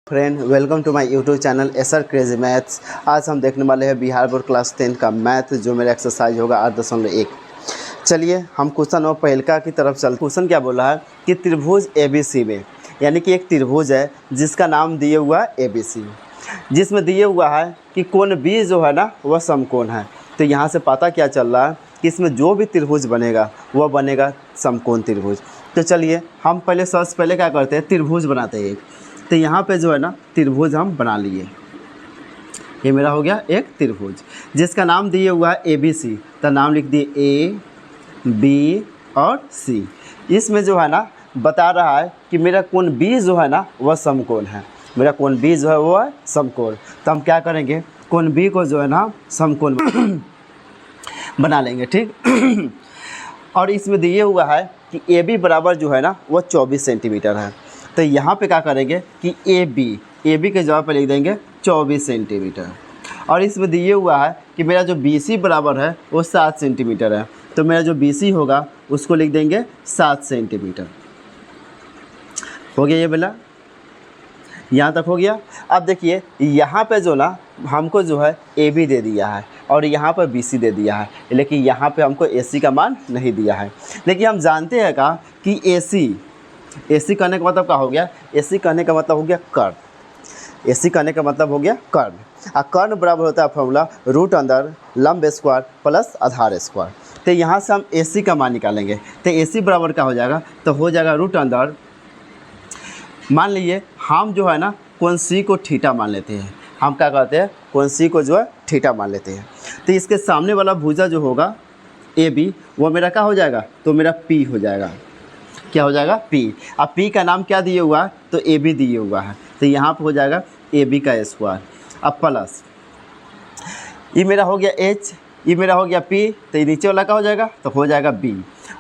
Friend, welcome to my YouTube channel SR crazy maths. आज हम देखने वाले हैं बिहार बोर्ड क्लास 10 का मैथ, जो मेरा एक्सरसाइज होगा 8.1। चलिए हम क्वेश्चन और पहलका की तरफ चलते। क्वेश्चन क्या बोला है कि त्रिभुज ABC में, यानी कि एक त्रिभुज है जिसका नाम दिए हुआ है ABC, जिसमें दिए हुआ है कि कोण B जो है ना वह समकोण है। तो यहाँ से पता क्या चल रहा है कि इसमें जो भी त्रिभुज बनेगा वह बनेगा समकोण त्रिभुज। तो चलिए हम पहले क्या करते हैं, त्रिभुज बनाते हैं। तो यहाँ पे जो है ना त्रिभुज हम बना लिए। ये मेरा हो गया एक त्रिभुज जिसका नाम दिए हुआ है ABC। तो नाम लिख दिए A, B और C। इसमें जो है ना बता रहा है कि मेरा कोण B जो है ना वह समकोण है। मेरा कोण B जो है वह है समकोण। तो हम क्या करेंगे, कोण B को जो है ना समकोण बना लेंगे, ठीक। और इसमें दिए हुआ है कि AB बराबर जो है ना वह 24 सेंटीमीटर है। तो यहाँ पे क्या करेंगे कि AB के जवाब पे लिख देंगे 24 सेंटीमीटर। और इसमें दिए हुआ है कि मेरा जो BC बराबर है वो 7 सेंटीमीटर है। तो मेरा जो BC होगा उसको लिख देंगे 7 सेंटीमीटर। हो गया ये बेला, यहाँ तक हो गया। अब देखिए यहाँ पे जो ना हमको जो है AB दे दिया है और यहाँ पर BC दे दिया है, लेकिन यहाँ पे हमको AC का मान नहीं दिया है। लेकिन हम जानते हैं का कि AC कहने का मतलब क्या हो गया, AC कहने का मतलब हो गया कर्ण। AC कहने का मतलब हो गया कर्ण। और कर्ण बराबर होता है फॉर्मूला रूट अंदर लंब स्क्वायर प्लस आधार स्क्वायर। तो यहाँ से हम AC का मान निकालेंगे। तो AC बराबर क्या हो जाएगा, तो हो जाएगा रूट अंदर, मान लीजिए हम जो है ना कोण C को थीटा मान लेते हैं। हम क्या करते हैं, कोण C को जो है थीटा मान लेते हैं। तो इसके सामने वाला भुजा जो होगा AB वो मेरा क्या हो जाएगा, तो मेरा P हो जाएगा। क्या हो जाएगा, P। अब P का नाम क्या दिए हुआ है, तो AB दिए हुआ है। तो यहाँ पर हो जाएगा AB का स्क्वायर। अब प्लस ये मेरा हो गया H, ये मेरा हो गया P। तो ये नीचे वाला क्या हो जाएगा, तो हो जाएगा B।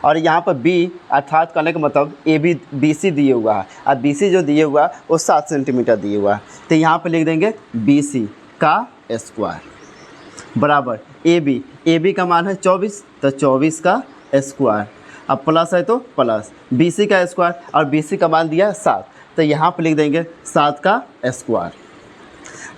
और यहाँ पर B अर्थात कहने का मतलब BC दिए हुआ है। अब BC जो दिए हुआ है वो 7 सेंटीमीटर दिए हुआ है। तो यहाँ पर लिख देंगे BC का स्क्वायर बराबर AB का मान है 24, तो 24 का स्क्वायर। अब प्लस है तो प्लस BC का स्क्वायर और BC का मान दिया है 7। तो यहाँ पर लिख देंगे 7 का स्क्वायर।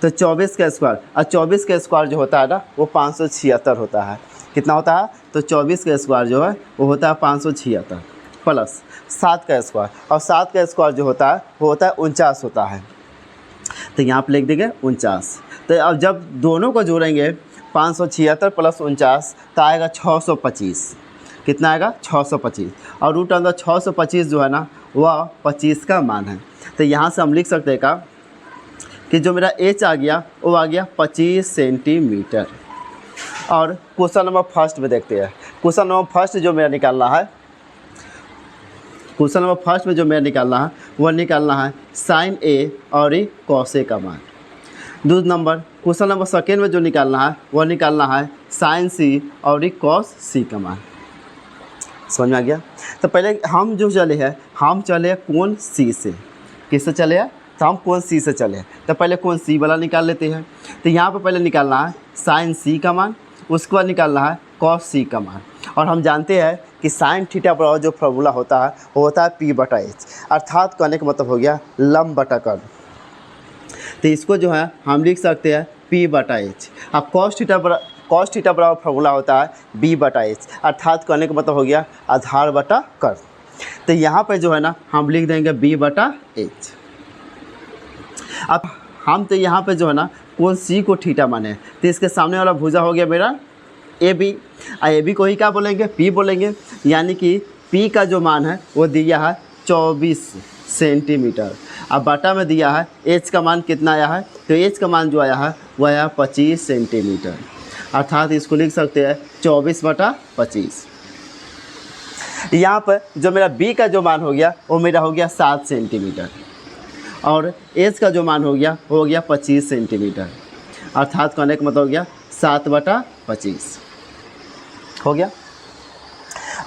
तो 24 का स्क्वायर, और 24 का स्क्वायर जो होता है ना वो 576 होता है। कितना होता है, तो 24 का स्क्वायर जो है वो होता है 576 प्लस 7 का स्क्वायर, और 7 का स्क्वायर जो होता है वो होता है 49 होता है। तो यहाँ पर लिख देंगे 49। तो अब जब दोनों को जोड़ेंगे 576 प्लस 49 तो आएगा 625। कितना आएगा, 625। और रूट अंदर 625 जो है ना वह 25 का मान है। तो यहाँ से हम लिख सकते हैं का कि जो मेरा H आ गया वो आ गया 25 सेंटीमीटर। और क्वेश्चन नंबर फर्स्ट में देखते हैं। क्वेश्चन नंबर फर्स्ट जो मेरा निकालना है, क्वेश्चन नंबर फर्स्ट में जो मेरा निकालना है वह निकालना है साइन A और कॉस A का मान। दूसरा नंबर क्वेश्चन नंबर सेकेंड में जो निकालना है वह निकालना है साइन C और कॉस C का मान। समझ में आ गया। तो पहले हम जो चले हैं, हम चले कोण C से। किससे चले हैं, तो हम कोण C से चले। तो पहले कोण C वाला निकाल लेते हैं। तो यहाँ पे पहले निकालना है साइन C का मान, उसके बाद निकालना है कॉस C का मान। और हम जानते हैं कि साइन थीटा पर जो फॉर्मूला होता है वो होता है P/H, अर्थात कहने का मतलब हो गया लंब बटा कर्ण। तो इसको जो है हम लिख सकते हैं P/H। अब कॉस थीटा बराबर फॉर्मूला होता है B/H, अर्थात कहने का मतलब हो गया आधार बटा कर्ण। तो यहाँ पर जो है ना हम लिख देंगे B/H। अब हम तो यहाँ पे जो है ना कोण C को थीटा माने, तो इसके सामने वाला भुजा हो गया मेरा AB। AB को ही क्या बोलेंगे, P बोलेंगे। यानी कि P का जो मान है वो दिया है 24 सेंटीमीटर। अब बटा में दिया है H का मान कितना आया है, तो H का मान जो आया है वह आया 25 सेंटीमीटर, अर्थात इसको लिख सकते हैं 24/25। यहाँ पर जो मेरा B का जो मान हो गया वो मेरा हो गया 7 सेंटीमीटर, और H का जो मान हो गया वो हो गया 25 सेंटीमीटर, अर्थात कहने का मतलब हो गया 7/25 हो गया।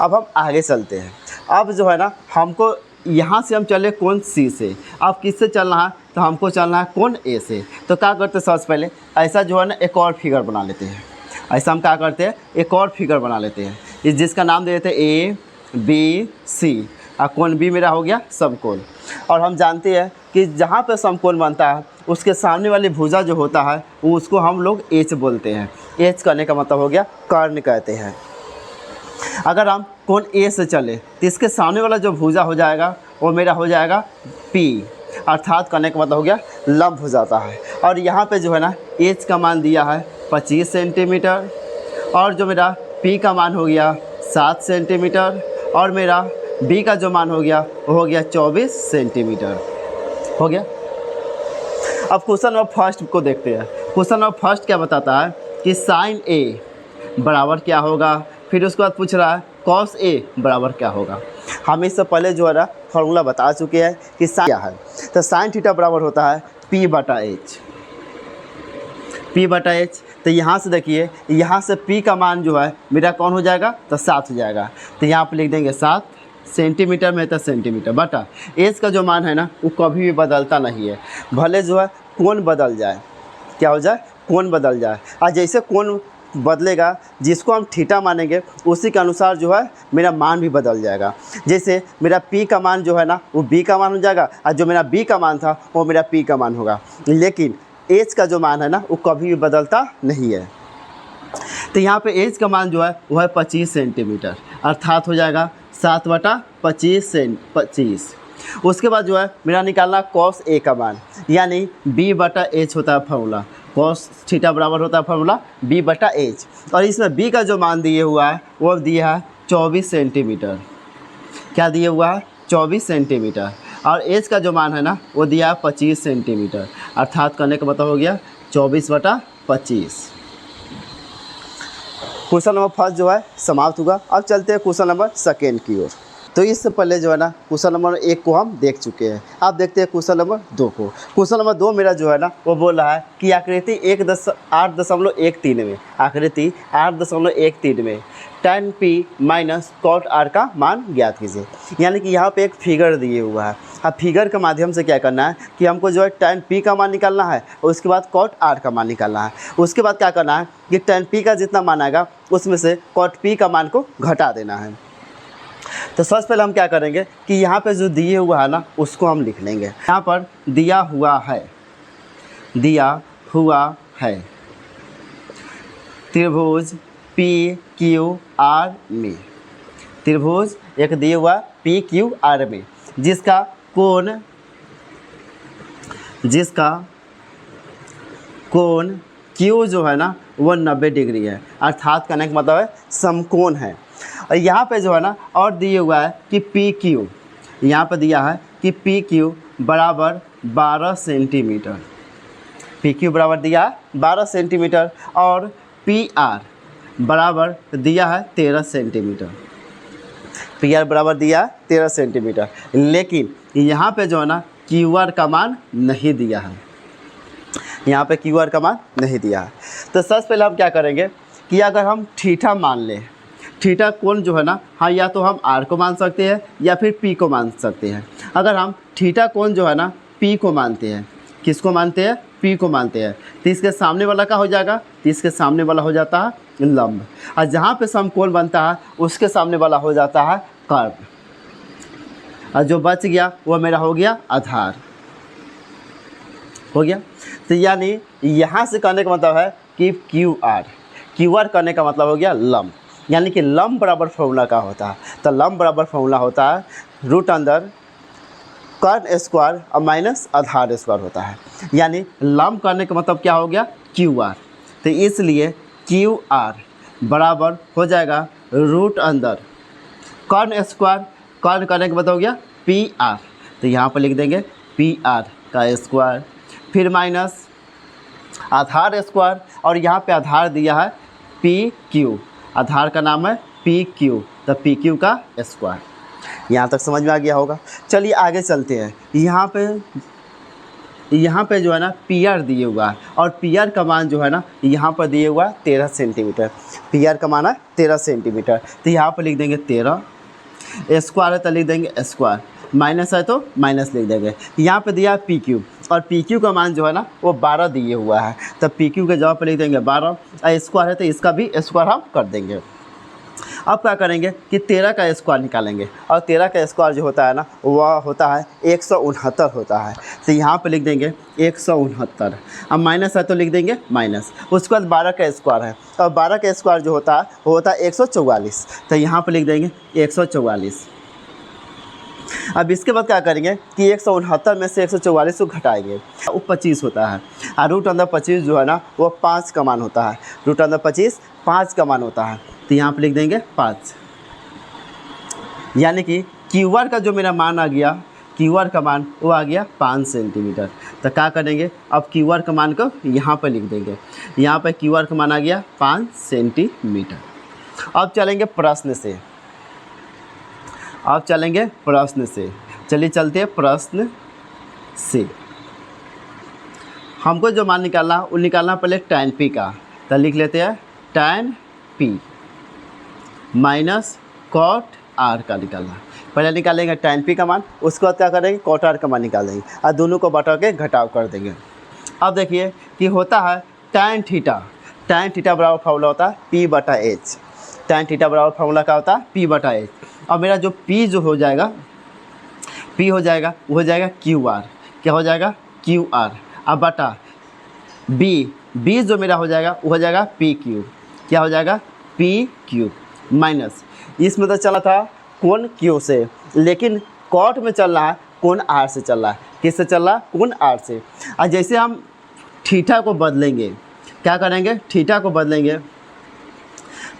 अब हम आगे चलते हैं। अब जो है ना हमको यहाँ से हम चले कोण C से। अब किससे चलना है, तो हमको चलना है कोण A से। तो क्या करते हैं, सबसे पहले ऐसा जो है ना एक और फिगर बना लेते हैं। ऐसा हम क्या करते हैं, एक और फिगर बना लेते हैं जिसका नाम दे देते हैं A B C। कोण B मेरा हो गया समकोण। और हम जानते हैं कि जहाँ पे समकोण बनता है उसके सामने वाली भुजा जो होता है वो उसको हम लोग एच बोलते हैं। एच करने का मतलब हो गया कर्ण कहते हैं। अगर हम कोण ए से चले तो इसके सामने वाला जो भुजा हो जाएगा वो मेरा हो जाएगा पी, अर्थात करने का मतलब हो गया लंब हो जाता है। और यहाँ पे जो है ना एच का मान दिया है 25 सेंटीमीटर और जो मेरा पी का मान हो गया 7 सेंटीमीटर और मेरा बी का जो मान हो गया वो हो गया 24 सेंटीमीटर हो गया। अब क्वेश्चन नंबर फर्स्ट को देखते हैं। क्वेश्चन नंबर फर्स्ट क्या बताता है कि साइन ए बराबर क्या होगा, फिर उसके बाद पूछ रहा है कॉस ए बराबर क्या होगा। हम इससे पहले जो है ना फॉर्मूला बता चुके हैं कि साइन क्या है। तो साइन थीटा बराबर होता है पी बटा एच, पी बटा एच। तो यहाँ से देखिए यहाँ से पी का मान जो है मेरा कौन हो जाएगा तो 7 हो जाएगा। तो यहाँ पर लिख देंगे 7 सेंटीमीटर में तो सेंटीमीटर बटा एच का जो मान है ना वो कभी भी बदलता नहीं है, भले जो है कोण बदल जाए, क्या हो जाए कोण बदल जाए। और जैसे कोण बदलेगा जिसको हम थीटा मानेंगे उसी के अनुसार जो है मेरा मान भी बदल जाएगा। जैसे मेरा पी का मान जो है ना वो बी का मान हो जाएगा और जो मेरा बी का मान था वो मेरा पी का मान होगा, लेकिन एच का जो मान है ना वो कभी भी बदलता नहीं है। तो यहाँ पे एच का मान जो है वो है 25 सेंटीमीटर, अर्थात हो जाएगा 7 बटा 25। उसके बाद जो है मेरा निकालना कॉस ए का मान, यानी बी बटा एच होता है फॉर्मूला। कॉस थीटा बराबर होता है फॉर्मूला बी बटा एच। और इसमें बी का जो मान दिए हुआ है वो दिया है 24 सेंटीमीटर। क्या दिए हुआ है 24 सेंटीमीटर। और एच का जो मान है ना वो दिया है 25 सेंटीमीटर, अर्थात करने का मतलब हो गया 24 बटा 25। क्वेश्चन नंबर फर्स्ट जो है समाप्त हुआ। अब चलते हैं क्वेश्चन नंबर सेकेंड की ओर। तो इससे पहले जो है ना क्वेश्चन नंबर 1 को हम देख चुके हैं। अब देखते हैं क्वेश्चन नंबर 2 को। क्वेश्चन नंबर 2 मेरा जो है ना वो बोल रहा है कि आकृति 8.13 में, आकृति 8.13 में tan p minus cot r का मान ज्ञात कीजिए। यानी कि यहाँ पे एक फिगर दिए हुआ है। अब फिगर के माध्यम से क्या करना है कि हमको जो है tan p का मान निकालना है और उसके बाद cot r का मान निकालना है। उसके बाद क्या करना है कि tan p का जितना मान आएगा उसमें से cot p का मान को घटा देना है। तो सबसे पहले हम क्या करेंगे कि यहाँ पे जो दिए हुआ है ना उसको हम लिख लेंगे। यहाँ पर दिया हुआ है त्रिभुज पी क्यू आर में, त्रिभुज एक दिया हुआ पी क्यू आर में जिसका कोण क्यू जो है ना वो 90 डिग्री है, अर्थात कहने का मतलब है समकोण है। और यहाँ पे जो है ना और दिए हुआ है कि पी क्यू, यहाँ पे दिया है कि पी क्यू बराबर 12 सेंटीमीटर, पी क्यू बराबर दिया है 12 सेंटीमीटर और पी आर बराबर दिया है 13 सेंटीमीटर, पी आर बराबर दिया है 13 सेंटीमीटर। लेकिन यहाँ पे जो है ना क्यू आर का मान नहीं दिया है, यहाँ पे क्यू आर का मान नहीं दिया है। तो सबसे पहले हम क्या करेंगे कि अगर हम थीटा मान लें, थीटा कोण जो है ना हाँ या तो हम आर को मान सकते हैं या फिर पी को मान सकते हैं। अगर हम थीटा कोण जो है ना पी को मानते हैं, किसको मानते हैं पी को मानते हैं, तो इसके सामने वाला क्या हो जाएगा, तो इसके सामने वाला हो जाता है लंब। और जहाँ पे समकोण बनता है उसके सामने वाला हो जाता है कर्व। और जो बच गया वो मेरा हो गया आधार, हो गया। तो यानी यहाँ से कहने का मतलब है कि क्यू आर करने का मतलब हो गया लंब। यानी कि लंब बराबर फॉर्मूला का होता है, तो लंब बराबर फॉर्मूला होता है रूट अंदर कर्ण स्क्वायर और माइनस आधार स्क्वायर होता है। यानी लंब करने का मतलब क्या हो गया क्यू आर। तो इसलिए क्यू आर बराबर हो जाएगा रूट अंदर कर्ण स्क्वायर, कर्ण करने का मतलब हो गया पी आर। तो यहाँ पर लिख देंगे पी आर का स्क्वायर, फिर माइनस आधार स्क्वायर और यहाँ पे आधार दिया है पी क्यू, आधार का नाम है पी क्यू, तो पी क्यू का स्क्वायर। यहाँ तक समझ में आ गया होगा। चलिए आगे चलते हैं। यहाँ पे जो है ना पी आर दिए हुआ है और पी आर का मान जो है ना यहाँ पर दिए हुआ है 13 सेंटीमीटर, पी आर का मान है 13 सेंटीमीटर। तो यहाँ पर लिख देंगे 13, स्क्वायर है तो लिख देंगे स्क्वायर, माइनस है तो माइनस लिख देंगे। यहाँ पे दिया है पी क्यू और पी क्यू का मान जो है ना वो 12 दिए हुआ है, तब पी क्यू के जवाब पर लिख देंगे 12। स्क्वायर है तो इसका भी स्क्वायर हम कर देंगे। अब क्या करेंगे कि 13 का स्क्वायर निकालेंगे, और 13 का स्क्वायर जो होता है ना वह होता है 169 होता है। तो यहाँ पे लिख देंगे 169, अब माइनस है तो लिख देंगे माइनस। उसके बाद 12 का स्क्वायर है, और 12 का स्क्वायर जो होता है वो होता है 144, तो यहाँ पे लिख देंगे 144। अब इसके बाद क्या करेंगे कि 169 में से 144 को घटाएंगे, वो 25 होता है, और रूट अंदर 25 जो है ना वो 5 का मान होता है। रूट अंदर 25 5 का मान होता है, तो यहाँ पे लिख देंगे 5। यानी कि क्यू आर का जो मेरा मान आ गया, क्यू आर का मान वो आ गया 5 सेंटीमीटर। तो क्या करेंगे, अब क्यू आर का मान को यहाँ पर लिख देंगे। यहाँ पर क्यू आर का मान आ गया 5 सेंटीमीटर। अब चलेंगे प्रश्न से, अब चलेंगे प्रश्न से। चलिए चलते हैं प्रश्न से। हमको जो मान निकालना वो निकालना पहले tan p का, तो लिख लेते हैं tan p minus cot r का निकालना। पहले निकालेंगे tan p का मान, उसके बाद क्या करेंगे cot r का मान निकालेंगे, और दोनों को बटा के घटाव कर देंगे। अब देखिए कि होता है tan थीटा, tan थीटा बराबर फार्मूला होता है p बटा h। tan थीटा बराबर फार्मूला क्या होता है p बटा h। अब मेरा जो p जो हो जाएगा, p हो जाएगा वो हो जाएगा क्यू आर। क्या हो जाएगा क्यू आर। अब बटा b जो मेरा हो जाएगा वो हो जाएगा पी क्यूब। क्या हो जाएगा पी क्यूब माइनस, इसमें तो चला था कोण क्यू से, लेकिन कॉट में चल रहा है कोण आर से चल रहा है। किससे चल रहा है कोण आर से। और जैसे हम थीटा को बदलेंगे, क्या करेंगे थीटा को बदलेंगे,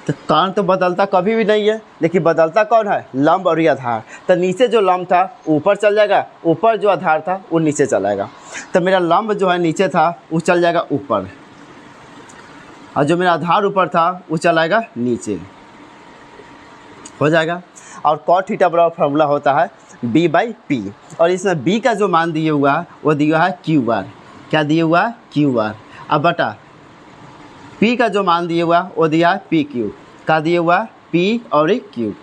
तो कौन तो बदलता कभी भी नहीं है, लेकिन बदलता कौन है लंब और ये आधार। तो नीचे जो लंब था ऊपर चल जाएगा, ऊपर जो आधार था वो नीचे चल जाएगा। तो मेरा लंब जो है नीचे था वो चल जाएगा ऊपर, और जो मेरा आधार ऊपर था वो चलाएगा नीचे, हो जाएगा। और कॉट थीटा बराबर फार्मूला होता है b बाई पी, और इसमें b का जो मान दिए हुआ है वो दिया है क्यू आर। क्या दिए हुआ है क्यू आर। अब बटा p का जो मान दिए हुआ वो दिया है पी क्यूब। का दिए हुआ p और एक क्यूब।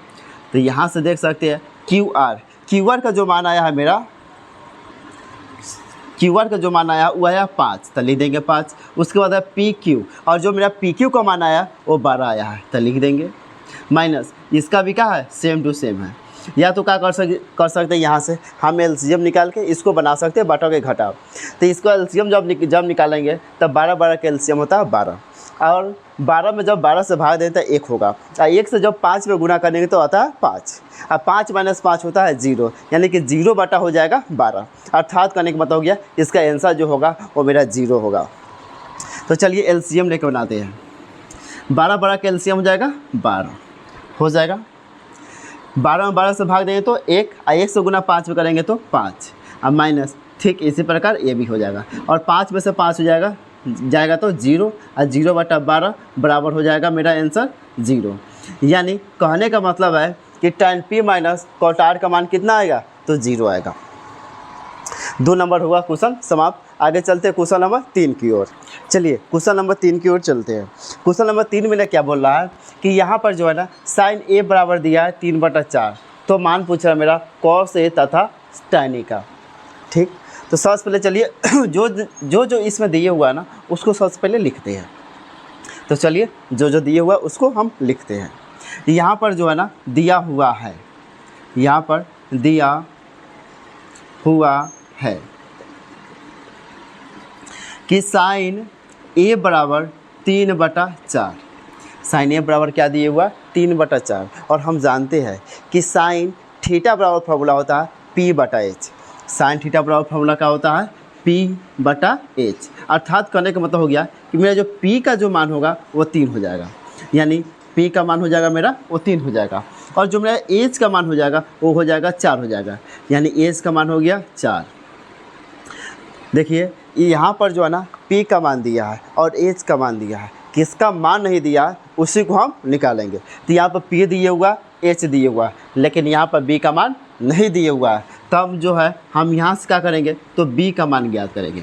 तो यहाँ से देख सकते हैं क्यू आर का जो मान आया है मेरा, क्यू आर का जो मान आया वो आया 5, तो लिख देंगे 5। उसके बाद है पी क्यू, और जो मेरा पी क्यू का मान आया वो 12 आया है, तो लिख देंगे माइनस। इसका भी क्या है सेम टू सेम है। या तो क्या कर सकते हैं यहाँ से हम एलसीएम निकाल के इसको बना सकते हैं बटा के घटाव। तो इसको एलसीएम जब निकालेंगे तब 12 का एलसीएम होता है 12, और 12 में जब 12 से भाग दें तो 1 होगा, और 1 से जब 5 में गुना करेंगे तो आता है 5, और 5 माइनस 5 होता है 0, यानी कि 0 बटा हो जाएगा 12। अर्थात करने का मतलब हो गया इसका आंसर जो होगा वो मेरा 0 होगा। तो चलिए एलसीएम लेकर बनाते हैं। 12 का एलसीएम हो जाएगा 12, हो जाएगा 12 में 12 से भाग देंगे तो 1, और 1 से गुना 5 में करेंगे तो 5, अब माइनस। ठीक इसी प्रकार ये भी हो जाएगा, और 5 में से 5 हो जाएगा तो 0, और 0 बटा 12 बराबर हो जाएगा मेरा आंसर 0। यानी कहने का मतलब है कि tan p minus cot r का मान कितना आएगा तो 0 आएगा। 2 नंबर हुआ क्वेश्चन समाप्त। आगे चलते हैं क्वेश्चन नंबर 3 की ओर। चलिए क्वेश्चन नंबर 3 की ओर चलते हैं। क्वेश्चन नंबर 3 में क्या बोल रहा है कि यहाँ पर जो है ना साइन a बराबर दिया है 3/4, तो मान पूछ रहा है मेरा cos a तथा tan a का। ठीक, तो सबसे पहले चलिए जो इसमें दिए हुआ है ना उसको सबसे पहले लिखते हैं। तो चलिए जो दिए हुआ है उसको हम लिखते हैं। यहाँ पर जो है ना दिया हुआ है, यहाँ पर दिया हुआ है कि साइन a बराबर 3/4। साइन a बराबर क्या दिए हुआ 3/4, और हम जानते हैं कि साइन थीटा बराबर फार्मूला होता है p/h। साइन थीटा बराबर फार्मूला क्या होता है p/h। अर्थात करने का मतलब हो गया कि मेरा जो p का जो मान होगा वो 3 हो जाएगा, यानी p का मान हो जाएगा मेरा वो 3 हो जाएगा, और जो मेरा h का मान हो जाएगा वो हो जाएगा 4 हो जाएगा, यानी h का मान हो गया 4। देखिए यहाँ पर जो है ना p का मान दिया है और h का मान दिया है, किसका मान नहीं दिया है उसी को हम निकालेंगे। तो यहाँ पर p दिए हुआ h दिए हुआ, लेकिन यहाँ पर b का मान नहीं दिए हुआ है, तब जो है हम यहाँ से क्या करेंगे तो b का मान ज्ञात करेंगे।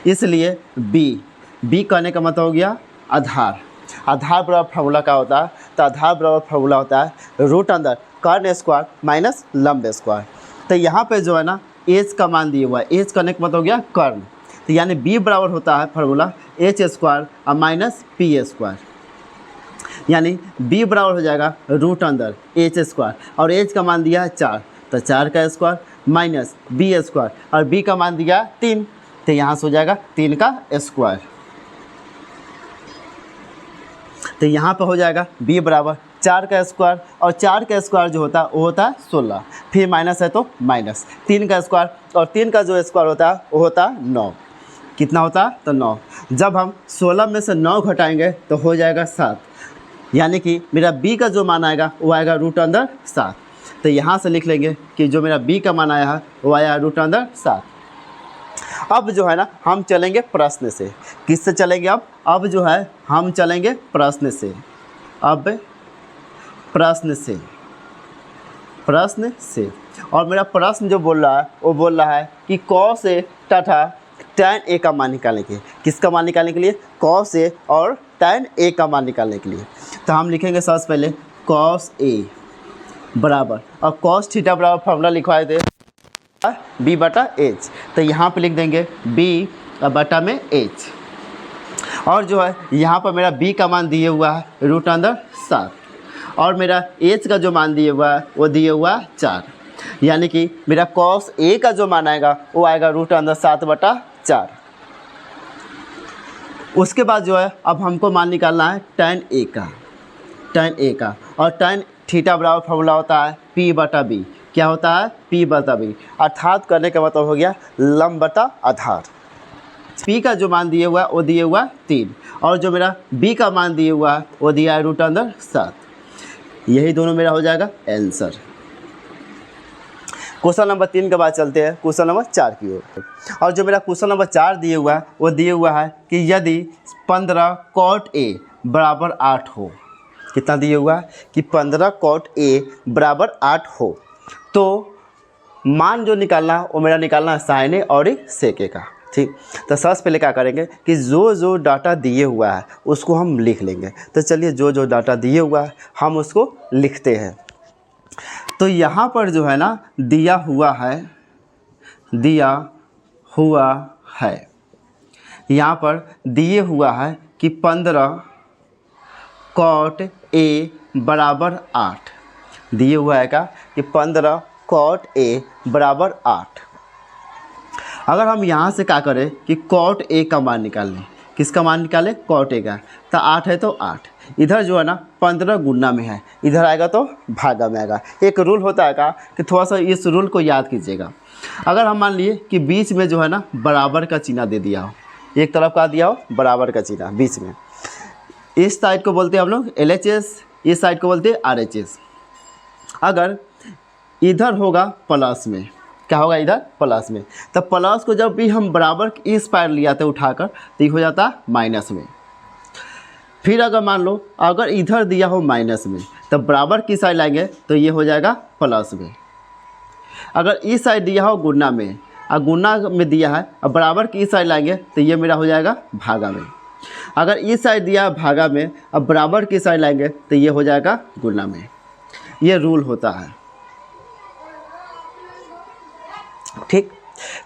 इसलिए b कहने का मतलब हो गया आधार। आधार बराबर फार्मूला क्या होता है तो आधार बराबर फार्मूला होता है रूट अंदर कर्ण स्क्वायर माइनस लंब स्क्वायर। तो यहाँ पे जो है ना एच का मान दिया हुआ है, एच करने का मतलब हो गया कर्ण, तो यानी b बराबर होता है फार्मूला h² और माइनस p²। यानी b बराबर हो जाएगा रूट अंदर एच स्क्वायर, और एच का मान दिया है 4, तो 4 का स्क्वायर माइनस बी स्क्वायर, और b का मान दिया 3, तो यहाँ से हो जाएगा 3 का स्क्वायर। तो यहाँ पर हो जाएगा b बराबर 4 का स्क्वायर, और 4 का स्क्वायर जो होता है वो होता है 16, फिर माइनस है तो माइनस 3 का स्क्वायर, और 3 का जो स्क्वायर होता है वो होता है 9। कितना होता है तो 9। जब हम 16 में से 9 घटाएंगे तो हो जाएगा 7, यानी कि मेरा b का जो मान आएगा वो आएगा रूट अंदर 7। तो यहाँ से लिख लेंगे कि जो मेरा b का मान आया है वो आया रूट अंदर 7। अब जो है ना हम चलेंगे प्रश्न से। किससे चलेंगे अब जो है हम चलेंगे प्रश्न से। अब प्रश्न से और मेरा प्रश्न जो बोल रहा है वो बोल रहा है कि कॉस ए तथा tan ए का मान निकालने के लिए। किसका मान निकालने के लिए? कॉस ए और tan ए का मान निकालने के लिए। तो हम लिखेंगे सबसे पहले कॉस ए बराबर, और कॉस थीटा बराबर फॉर्मूला लिखवाए थे b बटा एच, तो यहाँ पे लिख देंगे b बटा में एच, और जो है यहाँ पर मेरा b का मान दिए हुआ है रूट अंदर 7, और मेरा h का जो मान दिए हुआ है वो दिए हुआ है 4, यानी कि मेरा कॉस a का जो मान आएगा वो आएगा रूट अंदर 7 बटा 4। उसके बाद जो है अब हमको मान निकालना है tan a का, और tan थीटा बराबर फॉर्मूला होता है p बटा b। क्या होता है? p बटा b, अर्थात करने का मतलब हो गया लंब बटा आधार। p का जो मान दिए हुआ है वो दिए हुआ है 3, और जो मेरा b का मान दिए हुआ है वो दिया है रूट अंदर 7। यही दोनों मेरा हो जाएगा आंसर। क्वेश्चन नंबर 3 के बाद चलते हैं क्वेश्चन नंबर 4 की ओर। और जो मेरा क्वेश्चन नंबर 4 दिए हुआ है वो दिए हुआ है कि यदि 15 cot a बराबर 8 हो। कितना दिए हुआ है? कि 15 cot a बराबर 8 हो, तो मान जो निकालना है वो मेरा निकालना है साइन ए और सेक ए का। ठीक, तो सबसे पहले क्या करेंगे कि जो डाटा दिए हुआ है उसको हम लिख लेंगे। तो चलिए जो डाटा दिए हुआ है हम उसको लिखते हैं। तो यहाँ पर जो है ना दिया हुआ है यहाँ पर दिए हुआ है कि 15 cot a बराबर 8 दिए हुआ है। का कि 15 cot a बराबर 8। अगर हम यहाँ से क्या करें कि cot a का मान निकाल लें। किसका मान निकालें? cot a का। तो 8 है तो 8, इधर जो है ना 15 गुना में है, इधर आएगा तो भागा में आएगा। एक रूल होता है का कि थोड़ा सा इस रूल को याद कीजिएगा। अगर हम मान लिए कि बीच में जो है ना बराबर का चिन्ह दे दिया हो, एक तरफ का दिया हो बराबर का चिन्ह बीच में, इस साइड को बोलते हैं हम लोग LHS, इस साइड को बोलते हैं RHS। अगर इधर होगा प्लस में, क्या होगा? इधर प्लस में, तब प्लस को जब भी हम बराबर इस पार ले आते उठाकर तो ये हो जाता माइनस में। फिर अगर मान लो अगर इधर दिया हो माइनस में, तब बराबर की साइड लाएंगे तो ये हो जाएगा प्लस में। अगर इस साइड दिया हो गुना में, और गुना में दिया है, अब बराबर की इस साइड लाएंगे तो ये मेरा हो जाएगा भागा में। अगर इस साइड दिया है भागा में, अब बराबर की साइड लाएंगे तो ये हो जाएगा गुना में। ये रूल होता है। ठीक,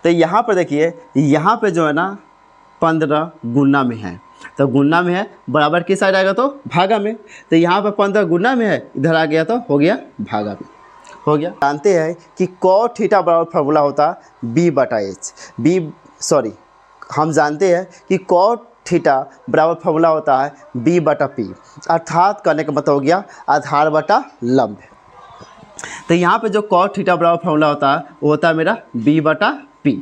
तो यहाँ पर देखिए, यहाँ पे जो है ना 15 गुना में है, तो गुना में है, बराबर की साइड आएगा तो भागा में। तो यहाँ पर 15 गुना में है, इधर आ गया तो हो गया भागा में, हो गया। जानते हैं कि cot थीटा बराबर फार्मूला होता है b बटा एच। हम जानते हैं कि cot थीटा बराबर फार्मूला होता है b बटा p, अर्थात करने का मतलब हो गया आधार बटा लंब। तो यहाँ पे जो cot थीटा बराबर फार्मूला होता है वो होता है मेरा b बटा p।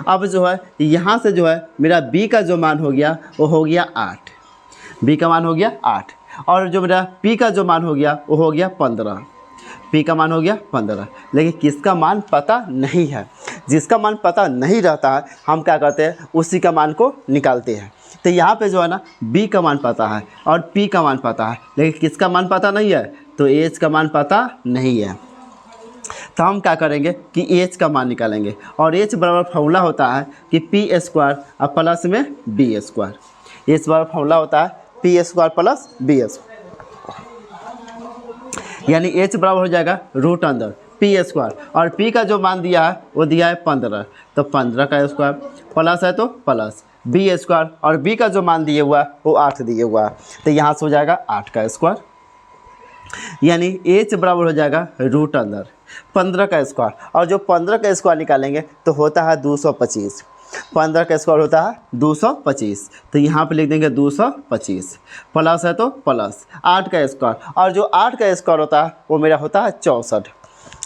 अब जो है यहाँ से जो है मेरा b का जो मान हो गया वो हो गया 8, b का मान हो गया 8, और जो मेरा p का जो मान हो गया वो हो गया 15, p का मान हो गया 15। लेकिन किसका मान पता नहीं है। जिसका मान पता नहीं रहता है हम क्या करते हैं, उसी का मान को निकालते हैं। तो यहाँ पे जो है ना b का मान पता है और p का मान पता है, लेकिन किसका मान पता नहीं है, तो h का मान पता नहीं है। तो हम क्या करेंगे कि h का मान निकालेंगे, और h बराबर फार्मूला होता है कि p स्क्वायर और प्लस में b स्क्वायर। h बराबर फार्मूला होता है p square plus b square, यानी h बराबर हो जाएगा रूट अंदर p स्क्वायर, और p का जो मान दिया है वो दिया है 15, तो 15 का स्क्वायर प्लस है तो प्लस बी स्क्वायर, और बी का जो मान दिए हुआ वो 8 दिए हुआ, तो यहाँ से हो जाएगा 8 का स्क्वायर, यानी एच बराबर हो जाएगा रूट अंदर 15 का स्क्वायर, और जो 15 का स्क्वायर निकालेंगे तो होता है 225, 15 का स्क्वायर होता है 225, तो यहाँ पे लिख देंगे 225, प्लस है तो प्लस 8 का स्क्वायर, और जो 8 का स्क्वायर होता है वो मेरा होता है 64,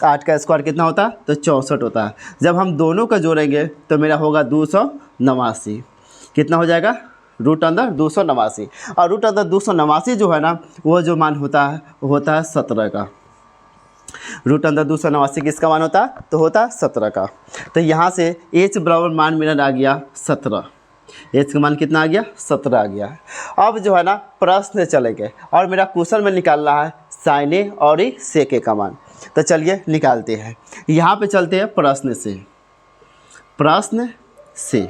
8 का स्क्वायर कितना होता है तो 64 होता है। जब हम दोनों का जोड़ेंगे तो मेरा होगा 289, कितना हो जाएगा रूट अंदर 289, और रूट अंदर 289 जो है ना वो जो मान होता है वो होता है 17 का, रूट अंदर 289 किसका मान होता है तो होता है 17 का। तो यहाँ से एच बराबर मान मेरा आ गया 17, एच का मान कितना आ गया 17 आ गया। अब जो है ना प्रश्न चलेंगे और मेरा क्वेश्चन में निकालना है साइन ए और ई सेक ए का मान, तो चलिए निकालते हैं। यहाँ पे चलते हैं प्रश्न से, प्रश्न से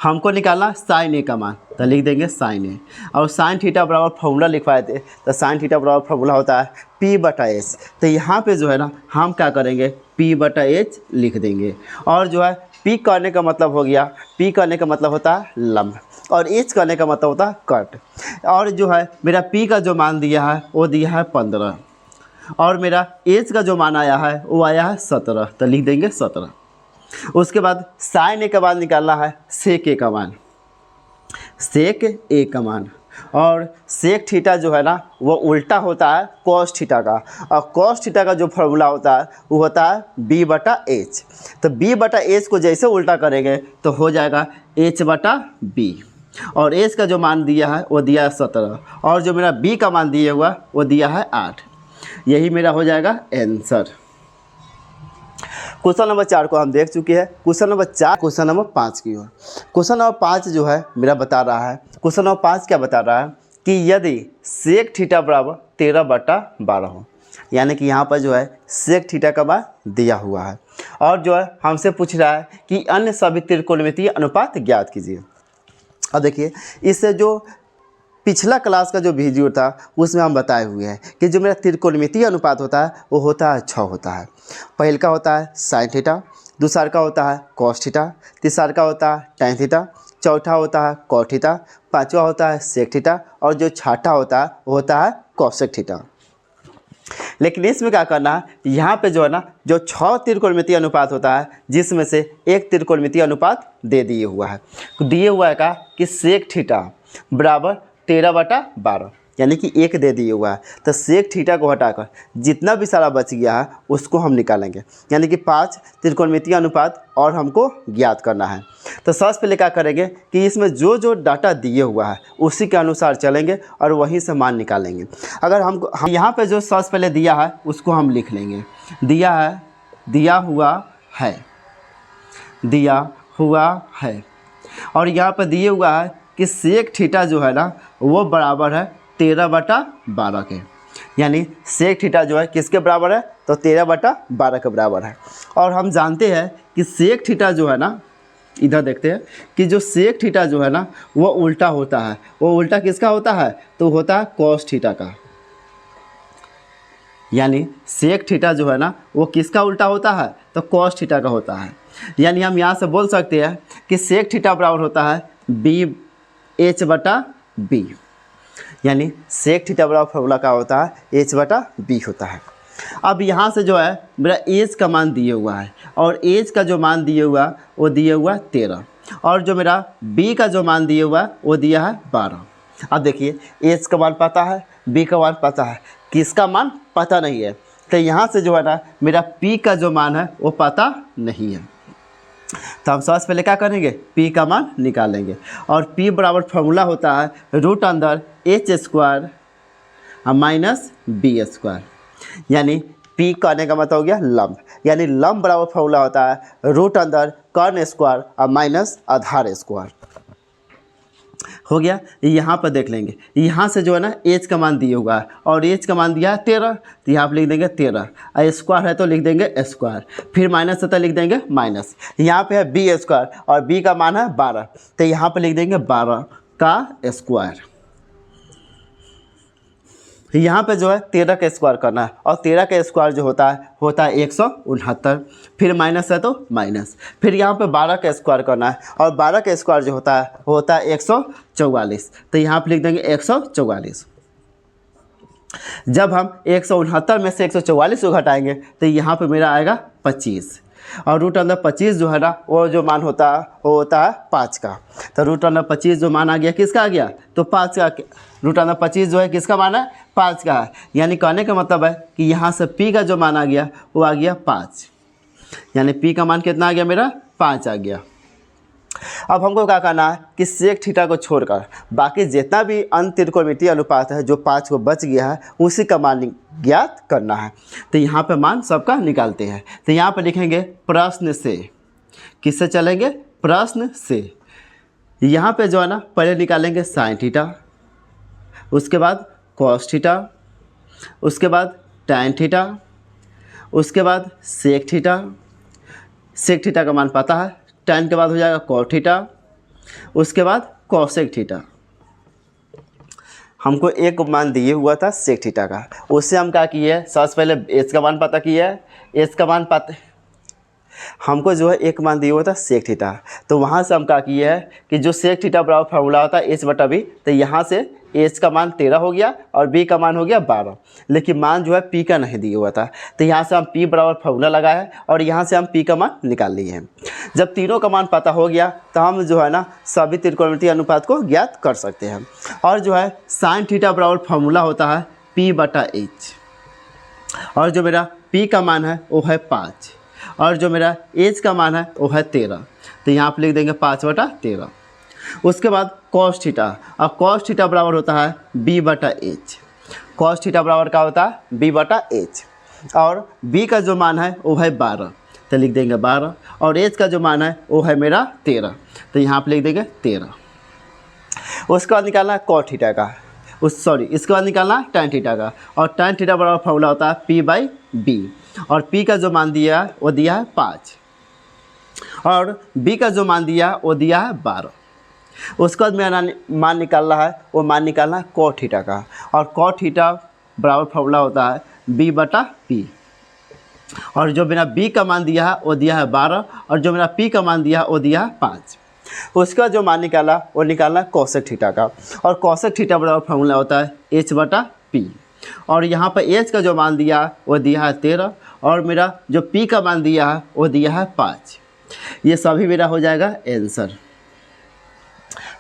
हमको निकालना साइन ए का मान, तो लिख देंगे साइन ए, और साइन थीटा बराबर फॉर्मूला लिखवाए थे, तो साइन थीटा बराबर फॉर्मूला होता है पी बटा एच, तो यहाँ पे जो है ना हम क्या करेंगे पी बटा एच लिख देंगे, और जो है पी करने का मतलब हो गया, पी करने का मतलब होता है लंब, और एच करने का मतलब होता है कट, और जो है मेरा पी का जो मान दिया है वो दिया है 15, और मेरा एच का जो मान आया है वो आया है 17, तो लिख देंगे 17। उसके बाद साइन ए का मान निकालना है सेक ए का मान, सेक ए का मान, और सेक थीटा जो है ना वो उल्टा होता है कॉस थीटा का, और कॉस थीटा का जो फॉर्मूला होता है वो होता है बी बटा एच, तो बी बटा एच को जैसे उल्टा करेंगे तो हो जाएगा एच बटा बी, और एच का जो मान दिया है वो दिया है 17, और जो मेरा बी का मान दिया हुआ वो दिया है 8, यही मेरा हो जाएगा आंसर। क्वेश्चन नंबर 4 को हम देख चुके हैं। क्वेश्चन नंबर 4 क्वेश्चन नंबर 5 की ओर, क्वेश्चन नंबर 5 जो है मेरा बता रहा है, क्वेश्चन नंबर 5 क्या बता रहा है कि यदि सेक थीटा बराबर 13/12 हो, यानी कि यहाँ पर जो है सेक थीटा का मान दिया हुआ है, और जो है हमसे पूछ रहा है कि अन्य सभी त्रिकोणमितीय अनुपात ज्ञात कीजिए। अब देखिए इससे जो पिछला क्लास का जो वीडियो था उसमें हम बताए हुए हैं कि जो मेरा त्रिकोणमितीय अनुपात होता है वो होता है 6 होता है। पहल का होता है साइन थीटा, दूसरा का होता है कॉस थीटा, तीसरा का होता है टैन थीटा, चौथा होता है कॉट थीटा, पांचवा होता है सेक थीटा, और जो छठा होता है वो होता है कोसेक थीटा। लेकिन इसमें क्या करना है, यहाँ पे जो है ना जो 6 त्रिकोणमितीय अनुपात होता है जिसमें से एक त्रिकोणमितीय अनुपात दे दिए हुआ है, दिए हुआ है का कि सेक थीटा बराबर 13/12, यानी कि 1 दे दिए हुआ है, तो सेक थीटा को हटाकर जितना भी सारा बच गया है उसको हम निकालेंगे, यानी कि 5 त्रिकोणमितीय अनुपात और हमको ज्ञात करना है। तो सबसे पहले क्या करेंगे कि इसमें जो जो डाटा दिए हुआ है उसी के अनुसार चलेंगे और वहीं से मान निकालेंगे। अगर हम यहाँ पे जो सबसे पहले दिया है उसको हम लिख लेंगे, दिया है, दिया हुआ है, दिया हुआ है, और यहाँ पर दिए हुआ है कि सेक थीटा जो है ना वो बराबर है 13/12 के, यानी सेक थीटा जो है किसके बराबर है तो 13/12 के बराबर है। और हम जानते हैं कि सेक थीटा जो है ना, इधर देखते हैं कि जो सेक थीटा जो है ना वो उल्टा होता है, वो उल्टा किसका होता है तो होता है कॉस थीटा का, यानी सेक थीटा जो है ना वो किसका उल्टा होता है तो कॉस थीटा का होता है। यानी हम यहाँ से बोल सकते हैं कि सेक थीटा बराबर होता है बी एच बटा बी, यानी सेक थीटा बराबर फॉर्मूला का होता है एच बटा बी होता है। अब यहाँ से जो है मेरा एच का मान दिए हुआ है, और एच का जो मान दिए हुआ वो दिए हुआ 13, और जो मेरा बी का जो मान दिए हुआ वो दिया है 12। अब देखिए एच का मान पता है, बी का मान पता है, किसका मान पता नहीं है, तो यहाँ से जो है ना मेरा पी का जो मान है वो पता नहीं है, तो हम सबसे पहले क्या करेंगे p का मान निकालेंगे, और p बराबर फॉर्मूला होता है रूट अंदर H square minus B square, यानी p करने का मतलब हो गया लंब, यानी लंब बराबर फॉर्मूला होता है रूट अंदर कर्ण स्क्वायर और माइनस आधार स्क्वायर। हो गया, यहाँ पर देख लेंगे, यहाँ से जो है ना एच का मान दिया हुआ है, और एच का मान दिया है 13, तो यहाँ पर लिख देंगे 13, और स्क्वायर है तो लिख देंगे स्क्वायर, फिर माइनस है तो लिख देंगे माइनस, यहाँ पे है बी स्क्वायर और बी का मान है 12, तो यहाँ पर लिख देंगे 12 का स्क्वायर। यहाँ पे जो है 13 का स्क्वायर करना है, और 13 का स्क्वायर जो होता है 169, फिर माइनस है तो माइनस, फिर यहाँ पे 12 का स्क्वायर करना है, और 12 का स्क्वायर जो होता है 144। तो यहाँ पे लिख देंगे 144। जब हम 169 में से 144 को घटाएंगे तो यहाँ पे मेरा आएगा 25, और रूट अंदर 25 जो है ना वो जो मान होता है वो होता है 5 का। तो रूट अंदर 25 जो मान आ गया किसका आ गया, तो 5 का। रूट अंदर 25 जो है किसका मान है, 5 का है। यानी कहने का मतलब है कि यहाँ से पी का जो मान आ गया वो आ गया 5, यानी पी का मान कितना आ गया मेरा, 5 आ गया। अब हमको क्या करना है कि सेक थीटा को छोड़कर बाकी जितना भी अंतरिकोणमितीय अनुपात है जो 5 को बच गया है उसी का मान ज्ञात करना है। तो यहाँ पे मान सबका निकालते हैं। तो यहाँ पे लिखेंगे प्रश्न से, किससे चलेंगे, प्रश्न से। यहाँ पे जो है ना पहले निकालेंगे साइन थीटा, उसके बाद कॉस थीटा, उसके बाद टैन थीटा, उसके बाद सेक थीटा। सेक थीटा का मान पता है, टैन के बाद हो जाएगा कॉट थीटा, उसके बाद कॉसेक थीटा। हमको एक मान दिए हुआ था सेक थीटा का, उससे हम क्या किए, सबसे पहले एच का मान पता किया है। एच का मान पता, हमको जो है एक मान दिया हुआ था सेक थीटा, तो वहाँ से हम क्या किए है कि जो सेक थीटा बराबर फार्मूला होता है एच बटा बी, तो यहाँ से एच का मान 13 हो गया और बी का मान हो गया 12, लेकिन मान जो है पी का नहीं दिया हुआ था। तो यहाँ से हम पी बराबर फार्मूला लगाया है और यहाँ से हम पी का मान निकाल लिए हैं। जब तीनों का मान पता हो गया तो हम जो है ना सभी त्रिकोणमितीय अनुपात को ज्ञात कर सकते हैं। और जो है साइन थीटा बराबर फार्मूला होता है पी बटा एच, और जो मेरा पी का मान है वो है 5, और जो मेरा एच का मान है वो है 13। तो यहाँ पर लिख देंगे 5 बटा 13। उसके बाद कॉस थीटा, अब कॉस थीटा बराबर होता है बी बटा एच। कॉस थीटा बराबर क्या होता है, बी बटा एच, और बी का जो मान है वो है 12, तो लिख देंगे 12, और एच का जो मान है वो है मेरा 13, तो यहाँ पे लिख देंगे 13। उसके बाद निकालना है कॉट थीटा का, इसके बाद निकालना है टैन थीटा का, और टैन थीटा बराबर फॉर्मूला होता है पी बाई बी, और पी का जो मान दिया है वो दिया है 5, और बी का जो मान दिया है वो दिया है 12। उसके बाद मेरा मान निकालना है, वो मान निकालना है कॉट थीटा का, और कॉट थीटा बराबर फॉर्मूला होता है बी बटा पी, और जो मेरा बी का मान दिया है वो दिया है 12, और जो मेरा पी का मान दिया है वो दिया है 5। उसके बाद जो मान निकाला वो निकालना है कॉसेक थीटा का, और कॉसेक थीटा बराबर फॉर्मूला होता है एच बटा पी, और यहाँ पर एच का जो मान दिया है वो दिया है 13, और मेरा जो पी का मान दिया है वो दिया है 5। ये सभी मेरा हो जाएगा आंसर।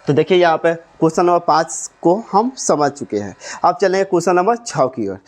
तो देखिए यहाँ पे क्वेश्चन नंबर 5 को हम समझ चुके हैं। अब चलेंगे क्वेश्चन नंबर 6 की ओर।